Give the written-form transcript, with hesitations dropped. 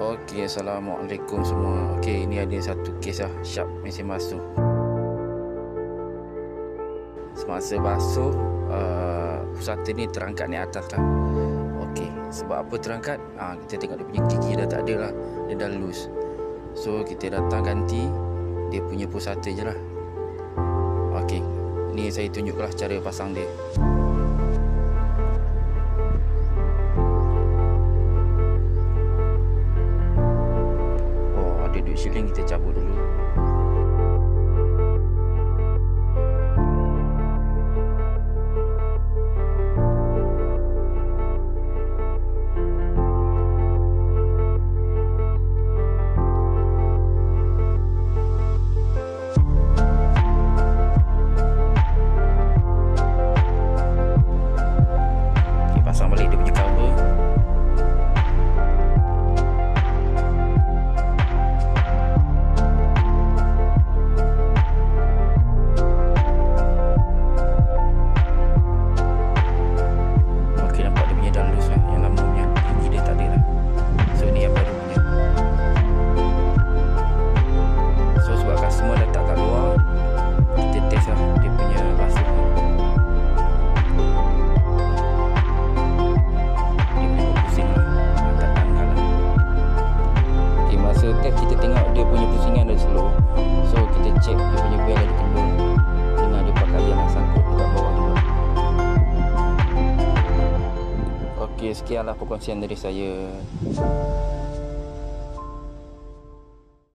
Okey, Assalamualaikum semua. Okey, ini ada satu kes lah, Syap mesin basuh. Semasa basuh, pusata ni terangkat ni atas lah. Okey, sebab apa terangkat? Kita tengok dia punya gigi dah tak ada lah, dia dah loose. So kita datang ganti dia punya pusata je lah. Okey, ni saya tunjuklah cara pasang dia. Shilling kita cabut dulu. Okay, pasang balik dia punya cover. Kita tengok dia punya pusingan dah slow. So kita check dia punya bel ada kendul dengan ada pakaian yang sangkut dekat bawah juga. Okey, sekianlah perkongsian dari saya.